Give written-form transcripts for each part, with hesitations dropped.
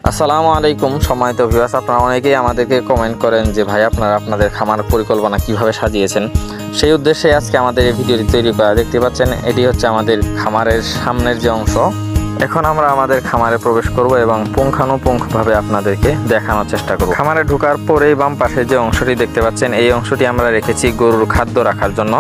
আসসালামু আলাইকুম সম্মানিত ভিউয়ার্স, আপনারা অনেকেই আমাদেরকে কমেন্ট করেন যে ভাই আপনারা আপনাদের খামার পরিকল্পনা কিভাবে সাজিয়েছেন। সেই উদ্দেশ্যে আজকে আমাদের এই ভিডিওটি তৈরি করা। দেখতে পাচ্ছেন এটি হচ্ছে আমাদের খামারের সামনের যে অংশ। এখন আমরা আমাদের খামারে প্রবেশ করব এবং পুঙ্খানুপুঙ্খভাবে আপনাদেরকে দেখানোর চেষ্টা করব। খামারে ঢোকার পরেই বাম পাশে যে অংশটি দেখতে পাচ্ছেন, এই অংশটি আমরা রেখেছি গরুর খাদ্য রাখার জন্য।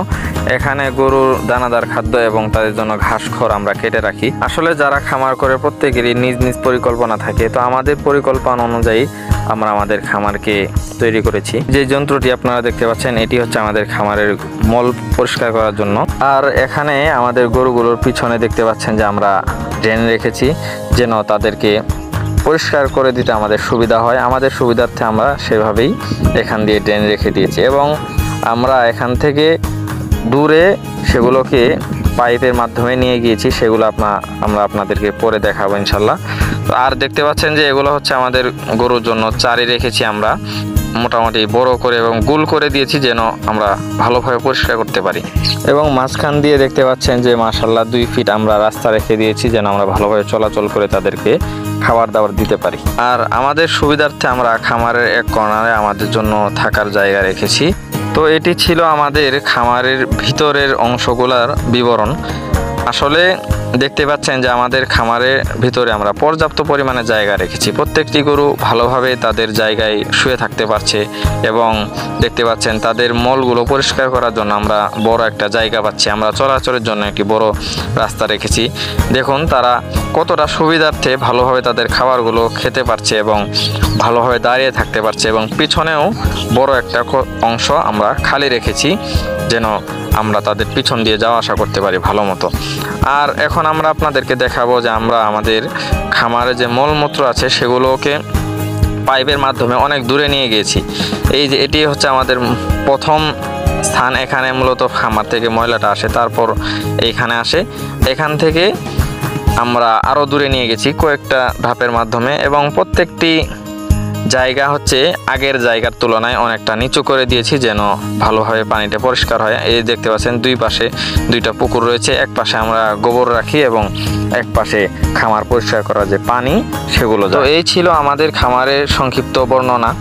এখানে গরুর দানাদার খাদ্য এবং তাদের জন্য ঘাস খড় আমরা কেটে রাখি। আসলে যারা খামার করে প্রত্যেকেরই নিজ নিজ পরিকল্পনা থাকে, তো আমাদের পরিকল্পনা অনুযায়ী আমরা আমাদের খামারকে তৈরি করেছি। যে যন্ত্রটি আপনারা দেখতে পাচ্ছেন এটি হচ্ছে আমাদের খামারের মল পরিষ্কার করার জন্য। আর এখানে আমাদের গরুগুলোর পিছনে দেখতে পাচ্ছেন যে আমরা ড্রেন রেখেছি, যেন তাদেরকে পরিষ্কার করে দিতে আমাদের সুবিধা হয়। আমাদের সুবিধার্থে আমরা সেভাবেই এখান দিয়ে ড্রেন রেখে দিয়েছি এবং আমরা এখান থেকে দূরে সেগুলোকে পাইপের মাধ্যমে নিয়ে গিয়েছি। সেগুলো আমরা আপনাদেরকে পরে দেখাবো ইনশাল্লাহ। তো আর দেখতে পাচ্ছেন যে এগুলো হচ্ছে আমাদের গরুর জন্য চারি রেখেছি আমরা মোটামুটি বড় করে এবং গোল করে দিয়েছি, যেন আমরা ভালোভাবে পরিষ্কার করতে পারি। এবং মাঝখান দিয়ে দেখতে পাচ্ছেন যে মাশাআল্লাহ 2 ফিট আমরা রাস্তা রেখে দিয়েছি, যেন আমরা ভালোভাবে চলাচল করে তাদেরকে খাবার দাবার দিতে পারি। আর আমাদের সুবিধার্থে আমরা খামারের এক কর্নারে আমাদের জন্য থাকার জায়গা রেখেছি। তো এটি ছিল আমাদের খামারের ভিতরের অংশগুলোর বিবরণ। আসলে দেখতে পাচ্ছেন যে আমাদের খামারের ভিতরে আমরা পর্যাপ্ত পরিমাণে জায়গা রেখেছি। প্রত্যেকটি গরু ভালোভাবে তাদের জায়গায় শুয়ে থাকতে পারছে এবং দেখতে পাচ্ছেন তাদের মলগুলো পরিষ্কার করার জন্য আমরা বড় একটা জায়গা পাচ্ছি। আমরা চলাচলের জন্য একটি বড় রাস্তা রেখেছি। দেখুন তারা কতটা সুবিধার্থে ভালোভাবে তাদের খাবারগুলো খেতে পারছে এবং ভালোভাবে দাঁড়িয়ে থাকতে পারছে। এবং পিছনেও বড় একটা অংশ আমরা খালি রেখেছি, যেন আমরা তাদের পিছন দিয়ে যাওয়া আসা করতে পারি ভালো মতো। আর এখন আমরা আপনাদেরকে দেখাবো যে আমরা আমাদের খামারে যে মলমূত্র আছে সেগুলোকে পাইপের মাধ্যমে অনেক দূরে নিয়ে গিয়েছি। এই যে এটি হচ্ছে আমাদের প্রথম স্থান। এখানে মূলত খামার থেকে ময়লাটা আসে, তারপর এইখানে আসে। এখান থেকে আমরা আরও দূরে নিয়ে গেছি কয়েকটা ধাপের মাধ্যমে এবং প্রত্যেকটি জায়গা হচ্ছে আগের জায়গার তুলনায় অনেকটা নিচু করে দিয়েছি, যেন ভালোভাবে পানিটা পরিষ্কার হয়। এই দেখতে পাচ্ছেন 2 পাশে 2টা পুকুর রয়েছে। এক পাশে আমরা গোবর রাখি এবং এক পাশে খামার পরিষ্কার করার যে পানি সেগুলো। তো এই ছিল আমাদের খামারের সংক্ষিপ্ত বর্ণনা।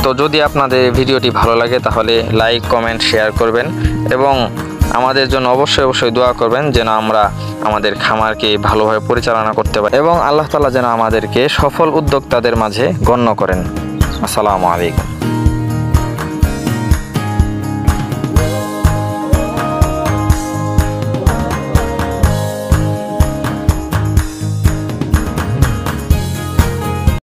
তো যদি আপনাদের ভিডিওটি ভালো লাগে তাহলে লাইক, কমেন্ট, শেয়ার করবেন এবং আমাদের জন্য অবশ্যই দোয়া করবেন, যেন আমরা আমাদের খামারকে ভালোভাবে পরিচালনা করতে পারি এবং আল্লাহ তাআলা যেন আমাদেরকে সফল উদ্যোক্তাদের মাঝে গণ্য করেন। আসসালামু আলাইকুম।